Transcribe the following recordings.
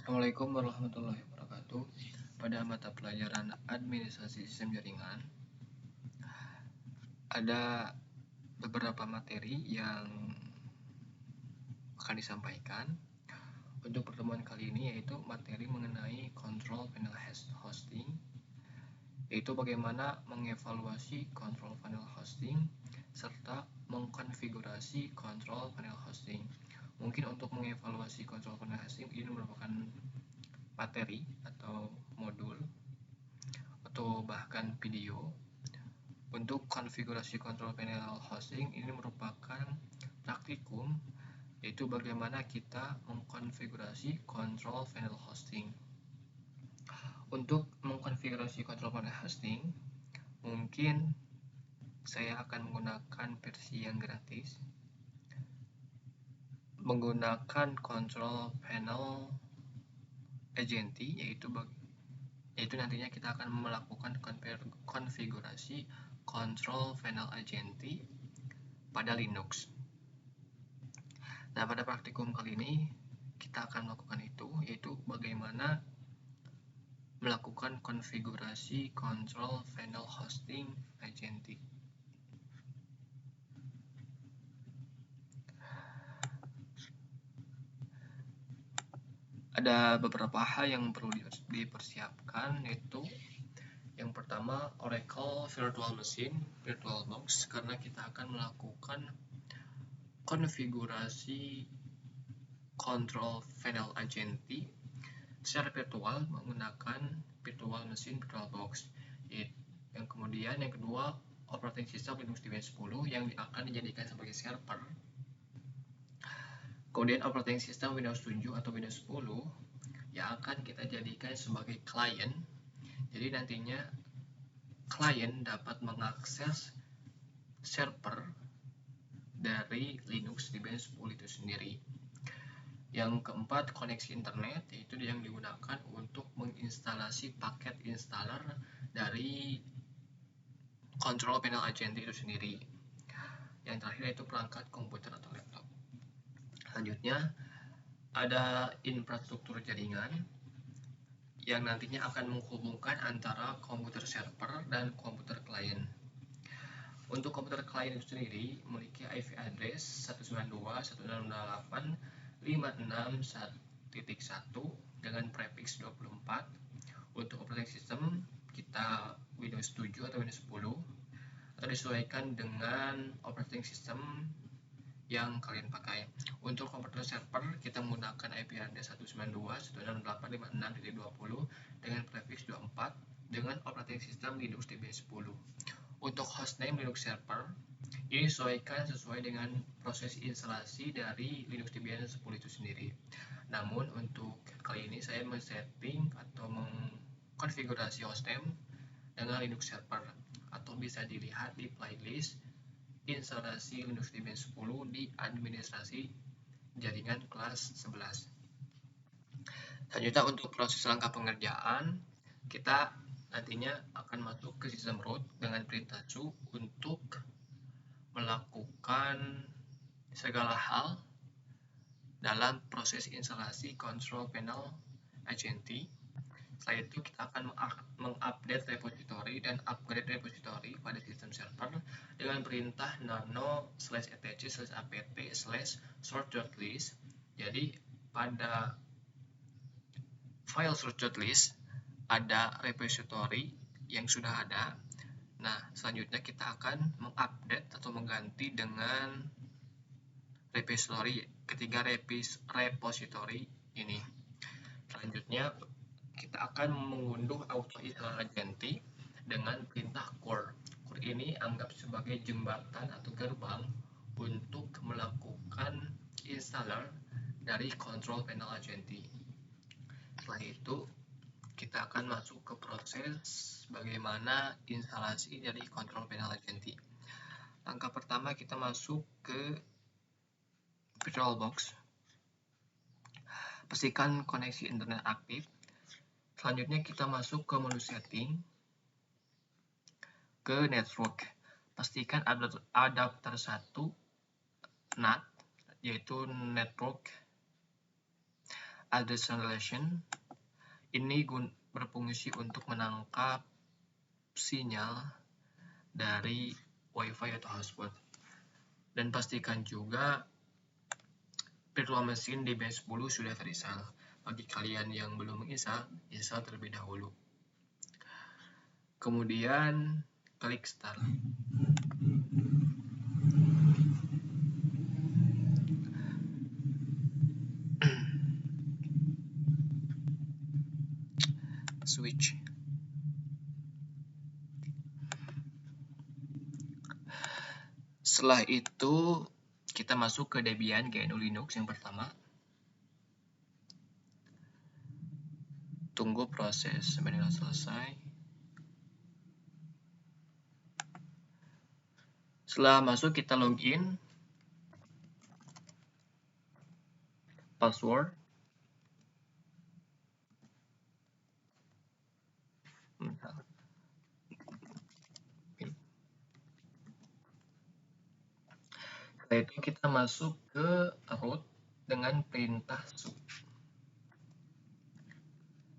Assalamualaikum warahmatullahi wabarakatuh. Pada mata pelajaran Administrasi Sistem Jaringan, ada beberapa materi yang akan disampaikan. Untuk pertemuan kali ini yaitu materi mengenai Control Panel Hosting, yaitu bagaimana mengevaluasi Control Panel Hosting serta mengkonfigurasi Control Panel Hosting. Mungkin untuk mengevaluasi Control Panel Hosting ini merupakan materi atau modul atau bahkan video. Untuk konfigurasi control panel hosting ini merupakan praktikum, yaitu bagaimana kita mengkonfigurasi control panel hosting. Untuk mengkonfigurasi control panel hosting, mungkin saya akan menggunakan versi yang gratis, menggunakan control panel agency, yaitu nantinya kita akan melakukan konfigurasi control panel agency pada Linux. Nah, pada praktikum kali ini kita akan melakukan itu, yaitu bagaimana melakukan konfigurasi control panel hosting agency. Ada beberapa hal yang perlu dipersiapkan, yaitu yang pertama Oracle Virtual Machine, VirtualBox, karena kita akan melakukan konfigurasi control panel agency secara virtual menggunakan Virtual Machine VirtualBox. Yang kemudian yang kedua operating system Linux Debian 10 yang akan dijadikan sebagai server. Kemudian operating system Windows 7 atau Windows 10 yang akan kita jadikan sebagai klien. Jadi nantinya klien dapat mengakses server dari Linux Debian 10 itu sendiri. Yang keempat, koneksi internet, yaitu yang digunakan untuk menginstalasi paket installer dari control panel agency itu sendiri. Yang terakhir yaitu perangkat komputer atau laptop. Selanjutnya ada infrastruktur jaringan yang nantinya akan menghubungkan antara komputer server dan komputer klien. Untuk komputer klien itu sendiri memiliki IP address 192.168.56.1 dengan prefix 24. Untuk operating system kita Windows 7 atau Windows 10 atau disesuaikan dengan operating system yang kalian pakai. Untuk komputer server kita menggunakan IP address 192.168.56.20 dengan prefix 24 dengan operating system Linux Debian 10. Untuk hostname Linux server ini disesuaikan sesuai dengan proses instalasi dari Linux Debian 10 itu sendiri. Namun untuk kali ini saya men-setting atau mengkonfigurasi hostname dengan Linux server, atau bisa dilihat di playlist instalasi Linux Debian 10 di administrasi jaringan kelas 11. Selanjutnya untuk proses langkah pengerjaan, kita nantinya akan masuk ke sistem root dengan perintah su untuk melakukan segala hal dalam proses instalasi control panel agency. Setelah itu kita akan mengupdate repository dan upgrade repository pada sistem server dengan perintah nano/etc/apt/source.list. Jadi pada file source.list ada repository yang sudah ada. Nah, selanjutnya kita akan mengupdate atau mengganti dengan repository ketiga repository ini. Selanjutnya kita akan mengunduh auto installer agency dengan perintah core. Core ini anggap sebagai jembatan atau gerbang untuk melakukan installer dari control panel agency. Setelah itu kita akan masuk ke proses bagaimana instalasi dari control panel agency. Langkah pertama kita masuk ke VirtualBox. Pastikan koneksi internet aktif. Selanjutnya kita masuk ke menu setting, ke network. Pastikan adapter 1 NAT, yaitu network adressation ini berfungsi untuk menangkap sinyal dari WiFi atau hotspot. Dan pastikan juga virtual machine di base 10 sudah terinstall. Bagi kalian yang belum menginstal, install terlebih dahulu. Kemudian klik start. Switch. Setelah itu kita masuk ke Debian GNU Linux yang pertama. Tunggu proses sampai selesai. Setelah masuk kita login. Password. Setelah itu kita masuk ke root dengan perintah sudo.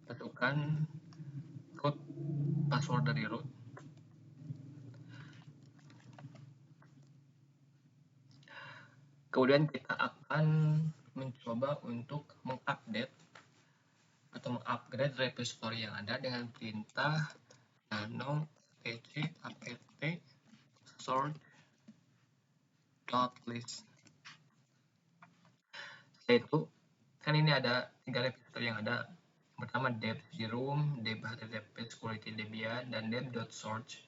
Tentukan root, password dari root. Kemudian kita akan mencoba untuk mengupdate atau mengupgrade repository yang ada dengan perintah nano etc apt sort.list. Setelah itu kan ini ada 3 repository yang ada. Pertama deb serum, deb http security debian, dan deb.search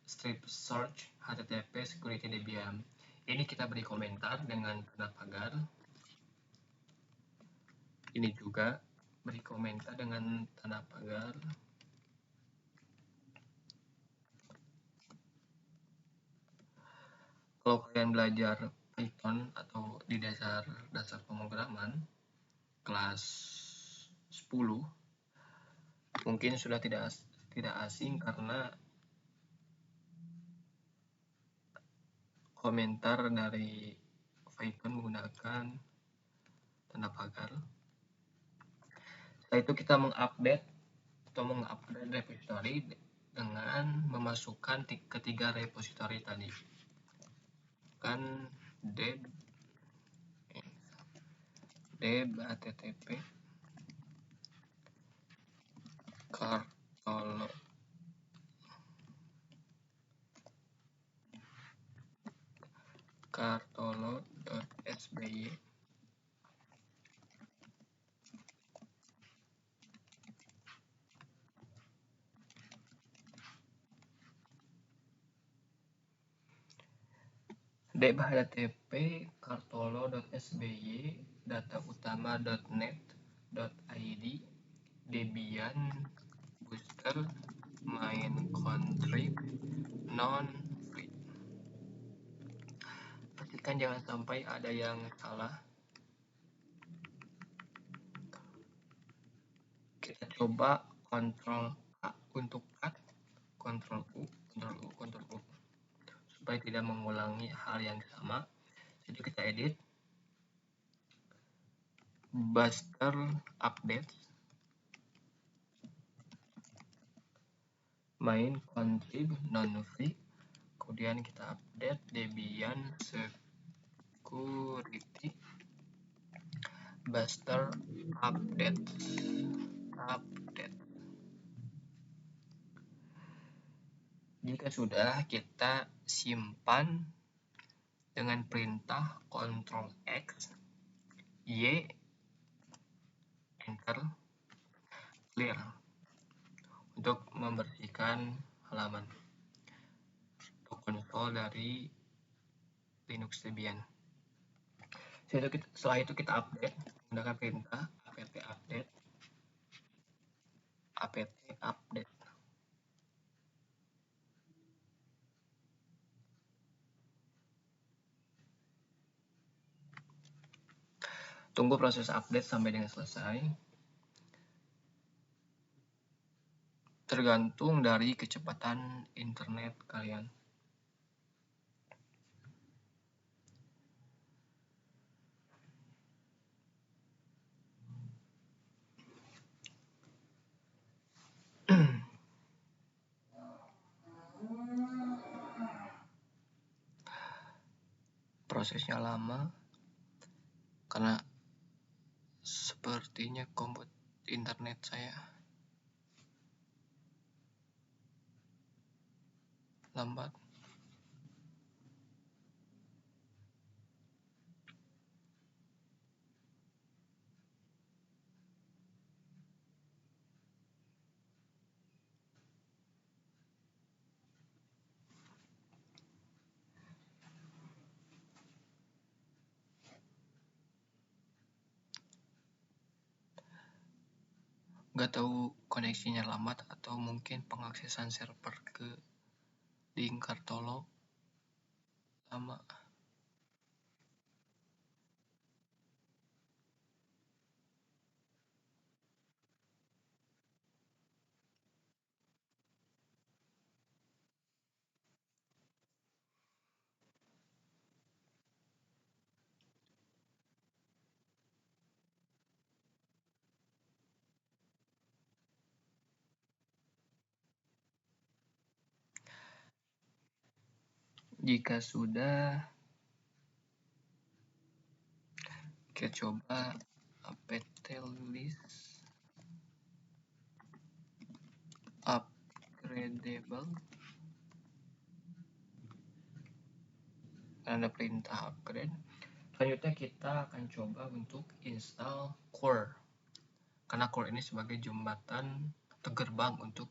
strip search http security debian. Ini kita beri komentar dengan tanda pagar. Ini juga beri komentar dengan tanda pagar. Kalau kalian belajar Python atau di dasar pemrograman kelas 10 mungkin sudah tidak asing karena komentar dari Python menggunakan tanda pagar. Setelah itu kita mengupdate atau mengupgrade repository dengan memasukkan ketiga repository tadi. Kan deb http kartolo.sby deb http kartolo.sby data utama.net.id debian booster main contrib non free. Pastikan jangan sampai ada yang salah. Kita coba Ctrl A untuk cut, Ctrl U supaya tidak mengulangi hal yang sama. Jadi kita edit booster update main contrib non free, kemudian kita update debian security booster update. Jika sudah, kita simpan dengan perintah Ctrl X, Y, Enter, clear untuk membersihkan halaman atau konsol dari Linux Debian. Setelah itu kita update menggunakan perintah apt update. Tunggu proses update sampai dengan selesai. Tergantung dari kecepatan internet kalian. prosesnya lama karena sepertinya internet saya lambat. Nggak tahu koneksinya lambat atau mungkin pengaksesan server ke link Kartolo lama. Jika sudah, kita coba apt list upgradable. Ada perintah upgrade. Selanjutnya kita akan coba untuk install core, karena core ini sebagai jembatan atau gerbang untuk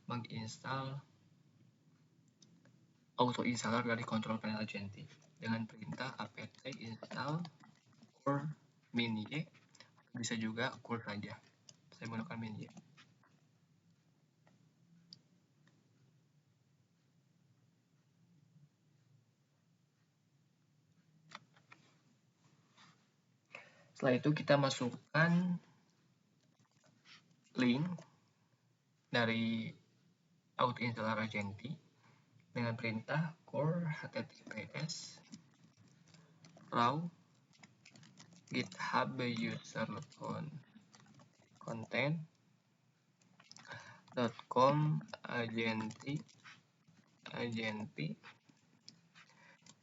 menginstal auto installer dari control panel Agenti dengan perintah apt install core -y. Bisa juga core saja, saya menggunakan -y. Setelah itu kita masukkan link dari auto installer Agenti dengan perintah core https raw github user content.com agenti.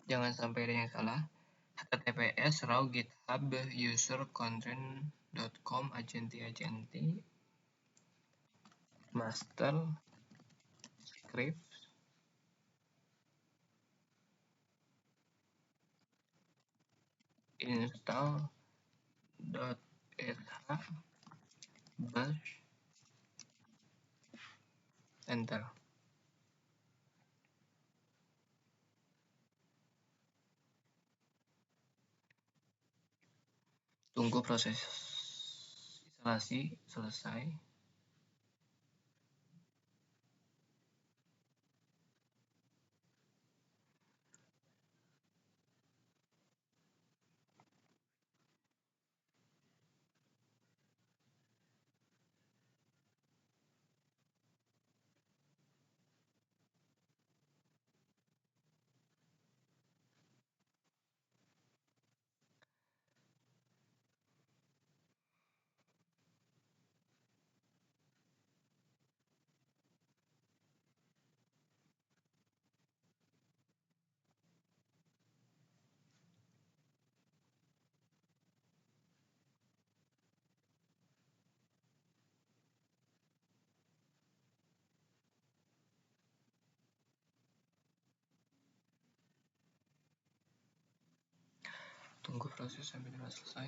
Jangan sampai ada yang salah. https raw github user content.com agenti master script install.sh bash enter. Tunggu proses instalasi selesai. Tunggu proses sampai selesai.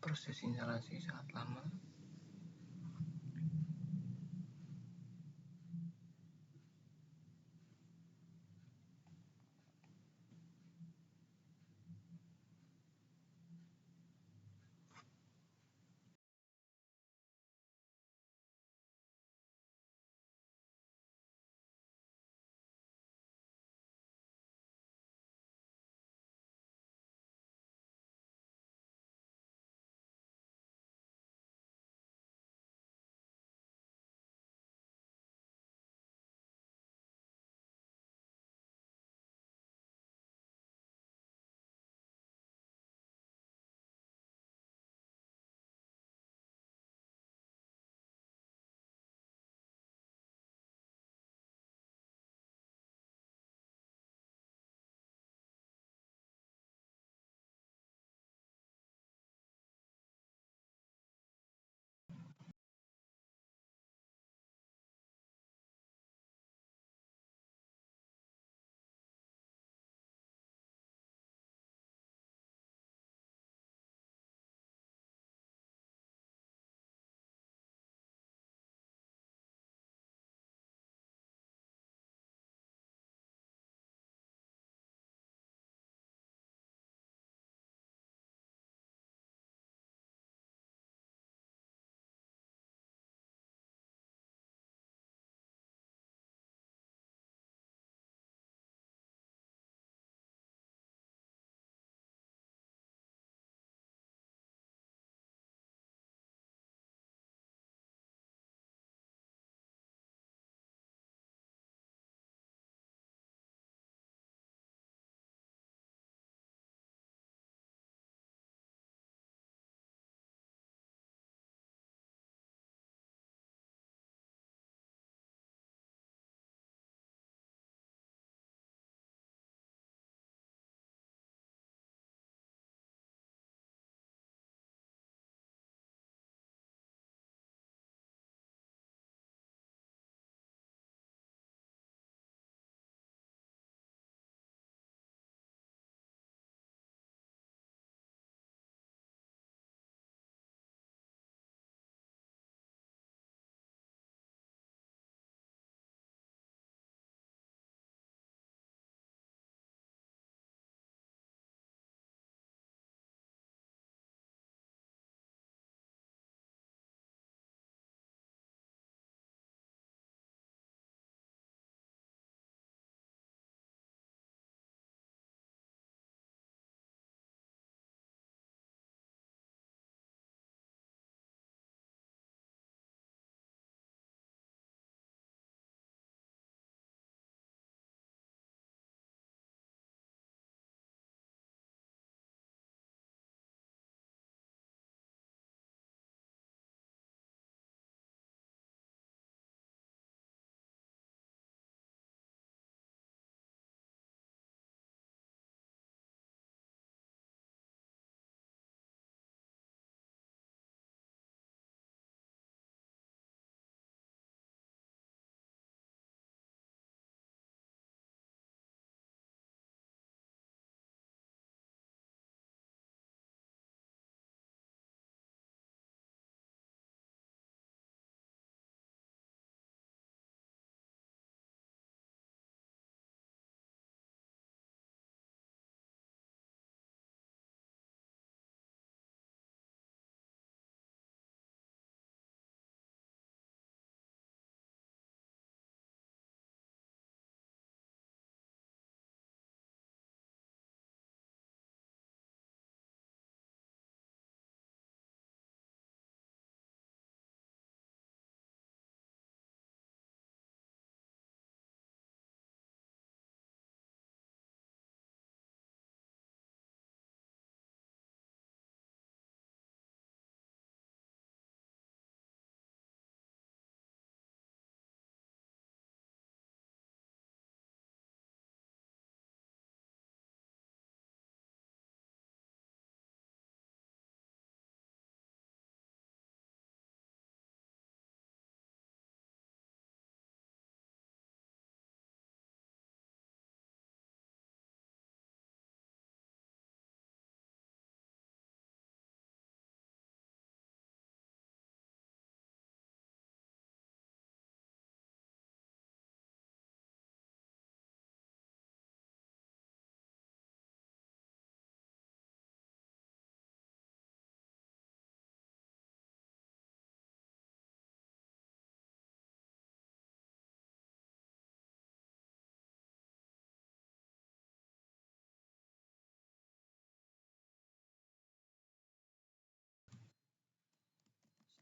proses instalasi sangat lama.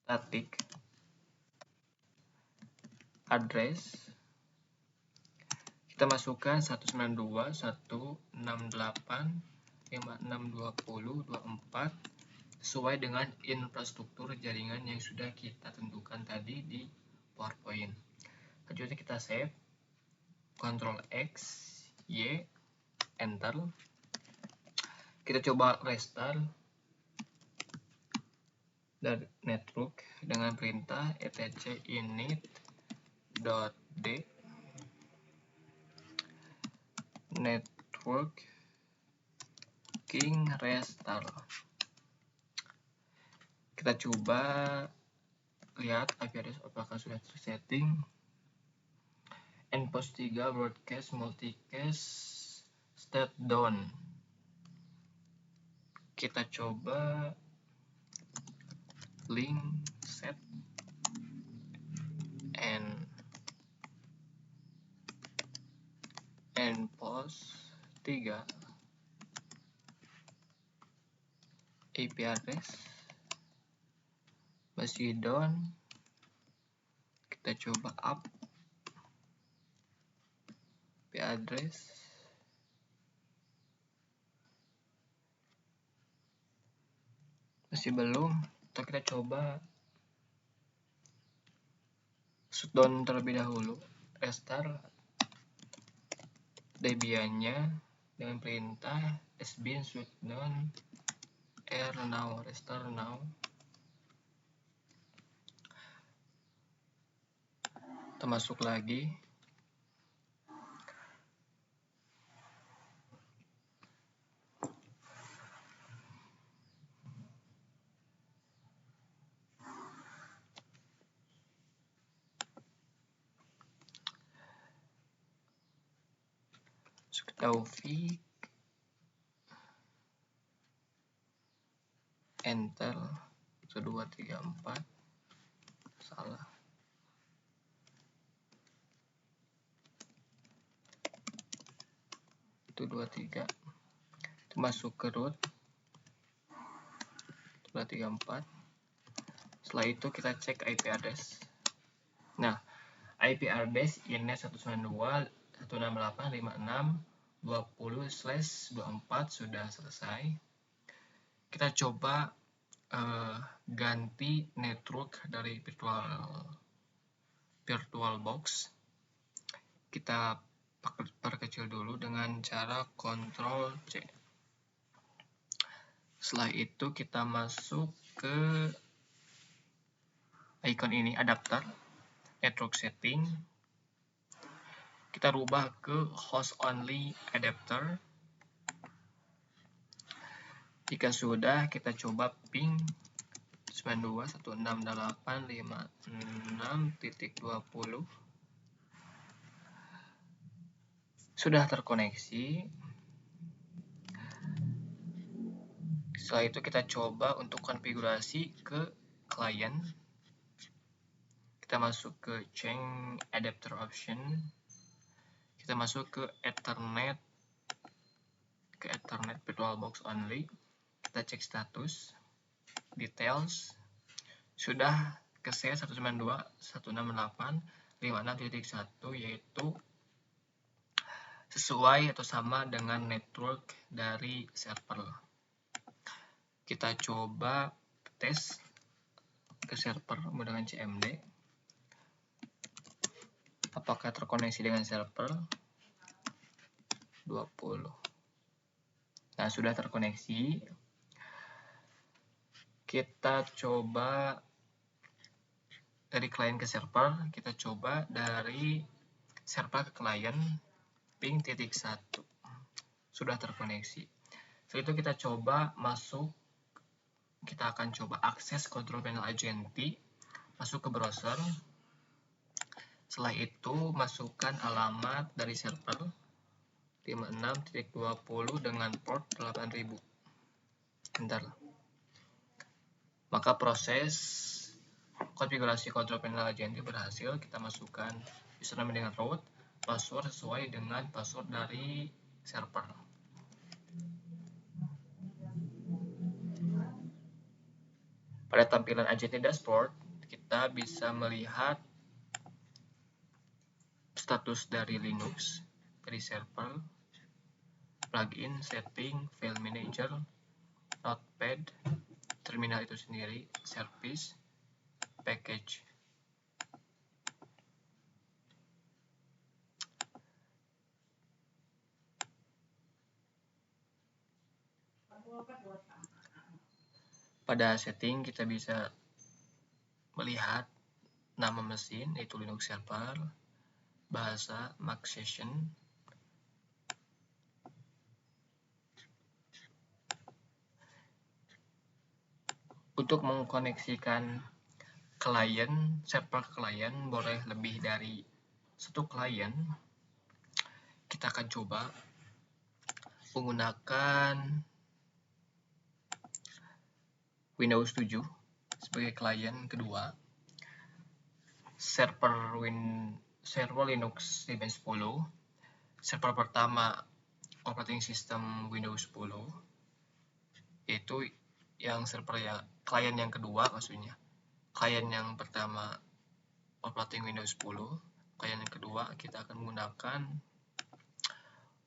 Ketik address, kita masukkan 192.168.5620.24 sesuai dengan infrastruktur jaringan yang sudah kita tentukan tadi di PowerPoint. Selanjutnya kita save, Ctrl X, Y, Enter. Kita coba restart dari network dengan perintah etc init.d network king restart. Kita coba lihat IP address apakah sudah tersetting. Npost 3 broadcast multicast state down. Kita coba link set and Npost 3 IP address masih down. Kita coba up IP address, masih belum. Atau kita coba shutdown terlebih dahulu, restart Debian-nya dengan perintah sbin shutdown now, restart now. Kita masuk lagi, Taufik, enter 1 2 3 4, salah. Itu 2 3. Itu masuk ke root 2 3 4. Setelah itu kita cek IP address. Nah, IP address ini 192.168.56.20/24 sudah selesai. Kita coba ganti network dari VirtualBox. Kita perkecil dulu dengan cara Ctrl C. Setelah itu kita masuk ke icon ini, adapter, network setting. Kita rubah ke host only adapter. Jika sudah, kita coba ping 92.168.56.20. Sudah terkoneksi. Setelah itu kita coba untuk konfigurasi ke klien. Kita masuk ke change adapter option. Kita masuk ke Ethernet VirtualBox only. Kita cek status, details, sudah ke set 192.168.56.1 yaitu sesuai atau sama dengan network dari server. Kita coba tes ke server menggunakan CMD. Apakah terkoneksi dengan server? 20. Nah, sudah terkoneksi. Kita coba dari klien ke server. Kita coba dari server ke klien ping .1. Sudah terkoneksi. Setelah itu kita coba masuk. Kita akan coba akses control panel Agenti. Masuk ke browser. Setelah itu masukkan alamat dari server 56.20 dengan port 8000. Bentar. Maka proses konfigurasi control panel Agenti berhasil. Kita masukkan username dengan root, password sesuai dengan password dari server. Pada tampilan Agility Dashboard, kita bisa melihat status dari Linux, dari server, plugin, setting, file manager, notepad, terminal itu sendiri, service, package. Pada setting kita bisa melihat nama mesin yaitu Linux server, bahasa Mac Session, untuk mengkoneksikan klien, server klien boleh lebih dari satu klien. Kita akan coba menggunakan Windows 7 sebagai klien kedua, server Linux 10, server pertama operating system Windows 10, yaitu yang server ya klien yang kedua, maksudnya klien yang pertama operating Windows 10, klien yang kedua kita akan menggunakan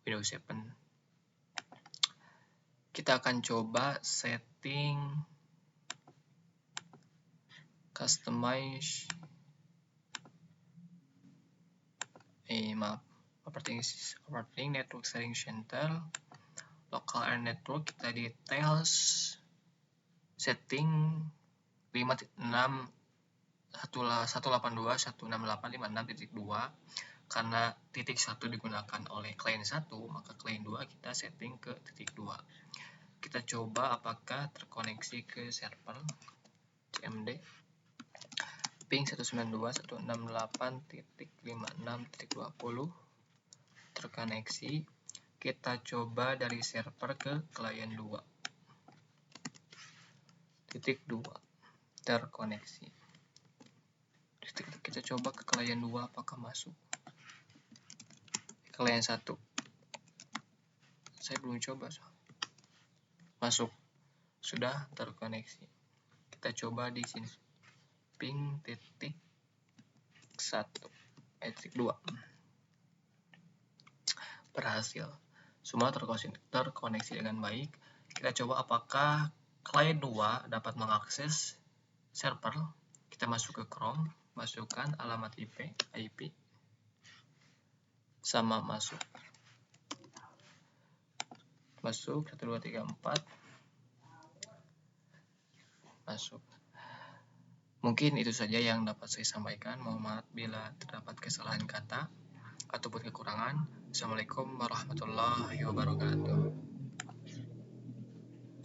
Windows 7. Kita akan coba setting customize operating network setting center, local area network, kita details setting 5.182.168.56.2. karena titik 1 digunakan oleh klien 1, maka klien 2 kita setting ke titik 2. Kita coba apakah terkoneksi ke server cmd ping 192.168.56.20 terkoneksi. Kita coba dari server ke klien 2. Titik 2 terkoneksi. Kita coba ke klien 2 apakah masuk. Klien 1 saya belum coba, masuk, sudah terkoneksi. Kita coba di sini ping titik 1 titik 2, berhasil, semua terkoneksi dengan baik. Kita coba apakah klien 2 dapat mengakses server. Kita masuk ke Chrome, masukkan alamat IP sama masuk 1234, masuk. Mungkin itu saja yang dapat saya sampaikan. Mohon maaf bila terdapat kesalahan kata ataupun kekurangan. Assalamualaikum warahmatullahi wabarakatuh.